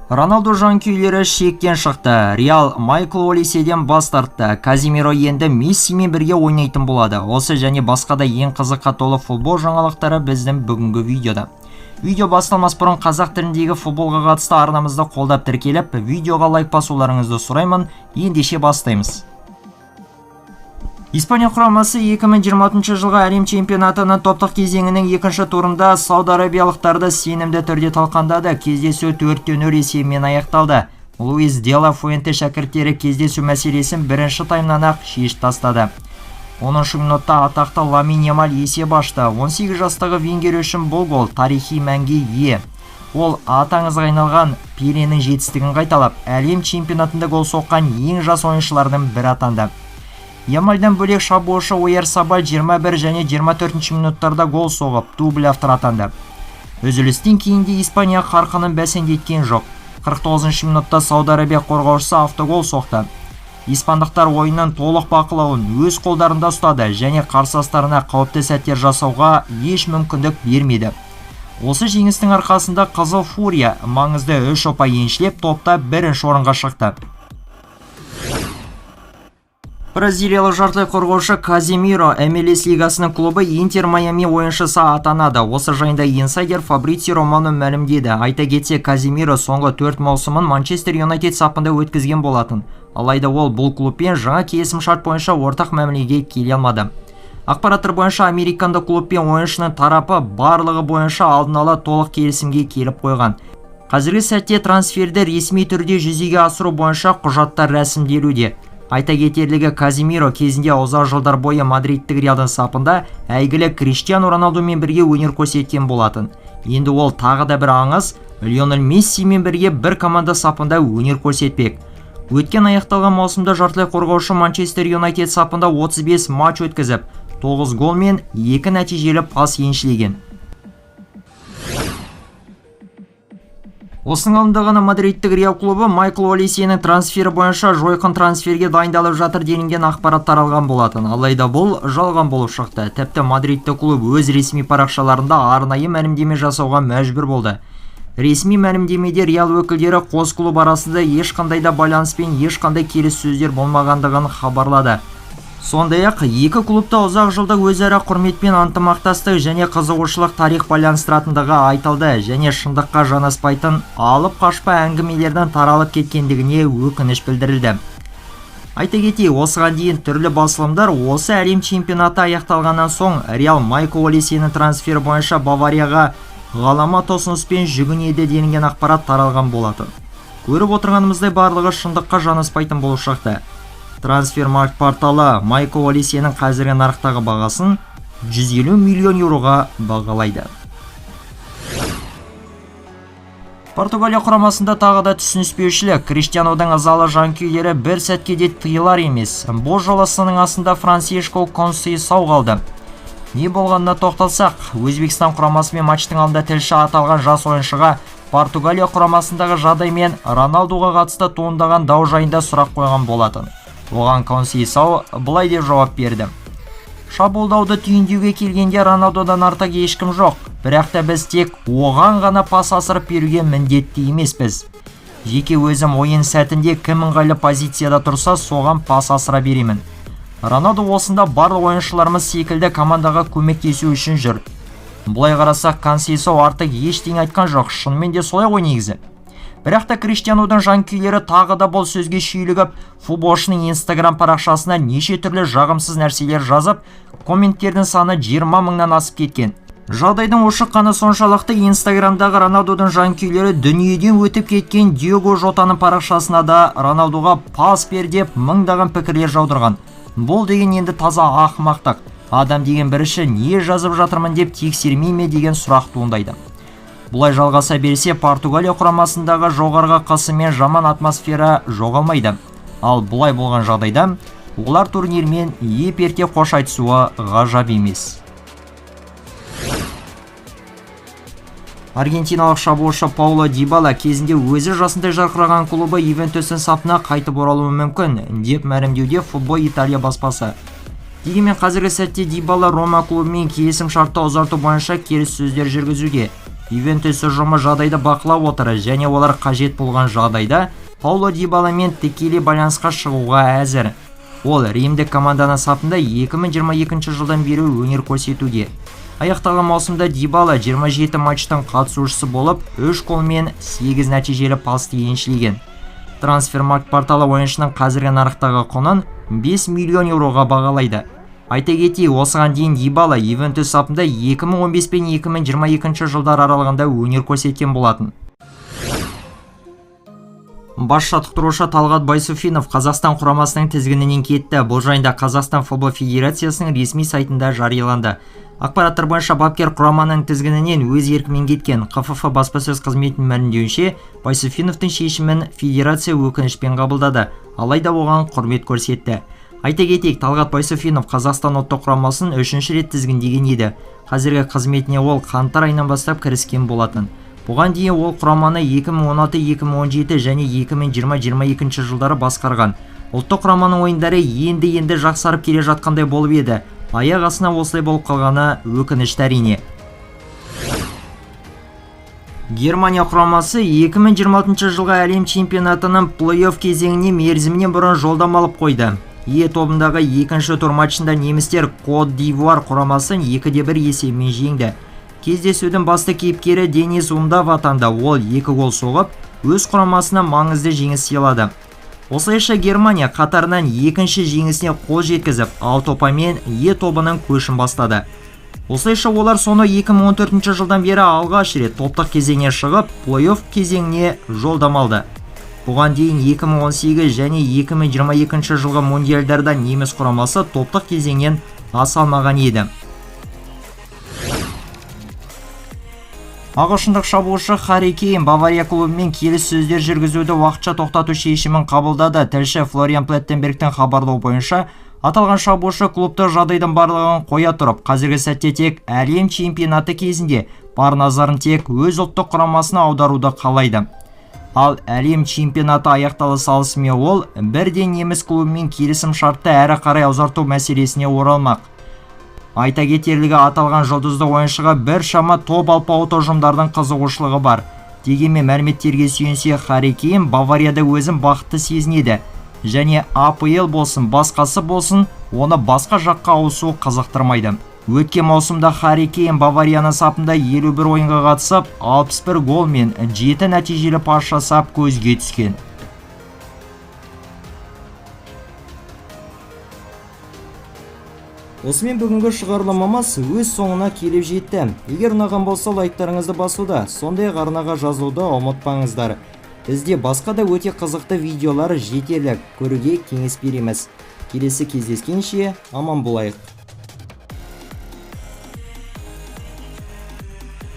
Роналду жанкүйерлері шектен шықты. Реал Майкл Олиседен бас тартты. Казимиро енді Мессимен бірге ойнайтын болады. Осы және басқа да ең қызыққа толы футбол жаңалықтары біздің бүгінгі видеода. Видео басталмас бұрын қазақ тіліндегі футболға қатысты арнамызды қолдап тіркеліп, видеоға лайк басуларыңызды сұраймын. Ендеше бастаймыз. Испания құрамасы 2026 жылғы әлем чемпионатының топтық кезеңінің екінші турында Сауд Арабиялықтарды сенімді түрде талқандады. Кездесу 4-0 есебімен аяқталды. Луис де ла Фуэнте шәкірттері кездесу мәселесін бірінші таймнан-ақ шешіп тастады. 10 минутта атақты Ламин Ямаль есеп ашты. 18 жастағы венгер үшін бұл гол тарихи мәнге ие. Ол атаңызға айналған Пеленің жетістігін қайталап, әлем чемпионатында гол соққан ең жас ойыншылардың бірі атанды. Ямальдан бөлек шабуылшы Ойярсабаль 21 және 24 минуттарда гол соғып, дубль авторы атанды. Үзілістен кейін де Испания қарқынын бәсеңдеткен жоқ. 49 минутта Сауд Арабия қорғаушысы автогол соқты. Испандықтар ойыннан толық бақылауын өз қолдарында ұстады және қарсыластарына қауіпті сәттер жасауға еш мүмкіндік бермеді. Осы жеңістің арқасында Қызыл Фурия маңызды 3 ұпай еншілеп топта бірінші орынға шықты. Бразилиялық жартылай қорғаушы Казимиро MLS лигасының клубы Интер Майами ойыншысы атанады. Осы жайында инсайдер Фабрицио Романо мәлімдеді. Айта кетсе, Казимиро соңғы 4 маусымын Манчестер Юнайтед сапында өткізген болатын. Алайда ол бұл клубпен жаңа келісім-шарт бойынша ортақ мәмілеге келе алмады. Ақпараттар бойынша американдық клубпен ойыншының тарапы барлығы бойынша алдын ала толық келісімге келіп қойған. Қазіргі сәтте трансферді ресми түрде жүзеге асыру бойынша құжаттар рәсімделуде. Айта кетерлігі, Казимиро кезінде ұзақ жылдар бойы Мадридтік Реалдың сапында әйгілі Криштиану Роналдумен бірге өнер көрсеткен болатын. Енді ол тағы да бір аңыз, Лионель Мессимен бірге бір команда сапында өнер көрсетпек. Өткен аяқталған маусымда жартылай қорғаушы Манчестер Юнайтед сапында 35 матч өткізіп, 9 гол мен 2 нәтижелі пас еншілеген. Осының алдында ғана Мадридтік Реал клубы Майкл Олисенің трансфері бойынша жойқын трансферге дайындалып жатыр делінген ақпарат таралған болатын. Алайда бұл жалған болып шықты. Тіпті Мадридтік клуб өз ресми парақшаларында арнайы мәлімдеме жасауға мәжбүр болды. Ресми мәлімдемеде Реал өкілдері қос клуб арасында ешқандай да байланыспен ешқандай келіссөздер болмағандығын хабарлады. Сондай-ақ екі клубта ұзақ жылдық өзара құрметпен ынтымақтастық және қызығушылық тарих байланыстыратындығы айтылды және шындыққа жанаспайтын алып қашпа әңгімелердің таралып кеткендігіне өкініш білдірілді. Айта кетейік, осыған дейін түрлі басылымдар осы әлем чемпионаты аяқталғаннан соң Реал Майкл Олисенің трансфері бойынша Баварияға ғаламат ұсыныспен жүгінеді делінген ақпарат таралған болатын. Көріп отырғанымыздай барлығы шындыққа жанаспайтын болып шықты. Трансфермаркт порталы Майкл Олисенің қазіргі нарықтағы бағасын 150 миллион еуроға бағалайды. Португалия құрамасында тағы да түсініспеушілік. Криштианудың ызалы жанкүйерлері бір сәтке де тыйылар емес. Бұл жолы сының астында Франсишко Консейсау қалды. Не болғанына тоқталсақ, Өзбекстан құрамасымен матчтың алдында тілші аталған жас ойыншыға Португалия құрамасындағы жағдай мен Роналдуға қатысты туындаған дау жайында сұрақ қойған болатын. Оған Консейсау былай деп жауап берді. Шабуылдауды түйіндеуге келгенде Роналдудан артық ешкім жоқ. Бірақ та біз тек оған ғана пас асырып беруге міндетті емеспіз. Жеке өзім ойын сәтінде кім ыңғайлы позицияда тұрса, соған пас асыра беремін. Роналду осында барлық ойыншыларымыз секілді командаға көмектесу үшін жүр. Бұлай қарасақ, Консейсау артық ештеңе айтқан жоқ. Шынымен де солай ғой негізі. Бірақ та Криштианудың жанкүйерлері тағы да бұл сөзге шүйлігіп, футболшының Instagram парақшасына неше түрлі жағымсыз нәрселер жазып, комменттердің саны 20 мыңнан асып кеткен. Жағдайдың ушыққаны соншалықты Instagramдағы Роналдудың жанкүйерлері дүниеден өтіп кеткен Диего Жотаның парақшасына да Роналдуға пас бер деп мыңдаған пікірлер жаудырған. Бұл деген енді таза ақымақтық. Адам деген бірінші не жазып жатырмын деп тексермей ме деген сұрақ туындайды. Бұлай жалғаса берсе, Португалия құрамасындағы жоғарғы қысы мен жаман атмосфера жоғалмайды. Ал бұлай болған жағдайда, олар турнирмен еп-ерте қош айтысуы ғажап емес. Аргентиналық шабуылшы Пауло Дибала кезінде өзі жасында жарқыраған клубы Ювентустың сапына қайтып оралуы мүмкін деп мәлімдеуде Футбол Италия баспасы. Дегенмен қазіргі сәтте Дибала Рома клубымен келісім шартты ұзарту бойынша келіссөздер жүргізуде. Ювентус ұжымы жағдайды бақылап отыр және олар қажет болған жағдайда Пауло Дибаламен тікелей байланысқа шығуға әзір. Ол Римдік команданың сапында 2022 жылдан бері өнер көрсетуде. Аяқталған маусымда Дибала 27 матчтың қатысушысы болып, 3 гол мен 8 нәтижелі пасты еншілеген. Трансфермаркт порталы ойыншының қазіргі нарықтағы құнын 5 миллион еуроға бағалайды. Айта кетейік, осыған дейін Дибала Ювентус сапында 2015 пен 2022 жылдар аралығында өнер көрсеткен болатын. Бас жаттықтырушы Талғат Байсуфинов Қазақстан құрамасының тізгінінен кетті. Бұл жайында Қазақстан футбол федерациясының ресми сайтында жарияланды. Ақпараттар бойынша бапкер құраманың тізгінінен өз еркімен кеткен. КФФ баспасөз қызметінің мәлімдеуінше, Байсуфиновтың шешімін федерация өкінішпен қабылдады, алайда оған құрмет көрсетті. Айта кетейік, Талғат Байсуфинов Қазақстан ұлттық құрамасын 3-ші рет тізгіндеген еді. Қазіргі қызметіне ол қаңтар айынан бастап кіріскен болатын. Бұған дейін ол құраманы 2016-2017 және 2020-2022 жылдары басқарған. Ұлттық құраманың ойындары енді жақсарып келе жатқандай болып еді. Аяқ астына осылай болып қалғаны өкінішті әрине. Германия құрамасы 2026 жылға әлем чемпионатының плей-офф кезеңіне мерзімінен бұрын жолдама алып қойды. Е тобындағы екінші тур матчында немістер Кот д'Ивуар құрамасын 2-1 есебімен жеңді. Кездесудің басты кейіпкері Денис Умдав атанды. Ол 2 гол соғып, өз құрамасына маңызды жеңіс сыйлады. Осылайша Германия қатарынан екінші жеңісіне қол жеткізіп, Алтопамен Е тобының көшін бастады. Осылайша олар соны 2014 жылдан бері алғаш рет топтық кезеңе шығып, плей-офф кезеңіне жолдама алды. Бұған дейін 2018 және 2022 жылғы мундиалдарда неміс құрамасы топтық кезеңнен аса алмаған еді. Ағылшындық шабуылшы Харри Кейн Бавария клубымен келіссөздер жүргізуді уақытша тоқтату шешімін қабылдады. Тілші Флориан Плеттенбергтің хабарлауы бойынша, аталған шабуылшы клубты жағдайдың барлығын қоя тұрып, қазіргі сәтте тек әлем чемпионаты кезінде бар назарын тек өз ұлттық құрамасына аударуды қалайды. Ал әлем чемпионаты аяқтала салысымен ол бірден неміс клубымен келісім шартты әрі қарай ұзарту мәселесіне оралмақ. Айта кетерлігі, аталған жұлдызды ойыншыға бір шама топ алпауыт ұжымдардың қызығушылығы бар. Дегенмен мәліметтерге сүйенсе, Харри Кейн Баварияда өзін бақытты сезінеді және АПЛ болсын, басқасы болсын, оны басқа жаққа ауысу қызықтырмайды. Өткен маусымда Харри Кейн Баварияның сапында 51 ойынға қатысып, 61 гол мен 7 нәтижелі пас жасап көзге түскен. Осымен бүгінгі шығарылымымыз өз соңына келіп жетті. Егер ұнаған болса, лайктарыңызды басуды, сондай-ақ арнаға жазылуды ұмытпаңыздар. Бізде басқа да өте қызықты видеолар жетерлік, көруге кеңес береміз. Келесі кездескенше аман болайық.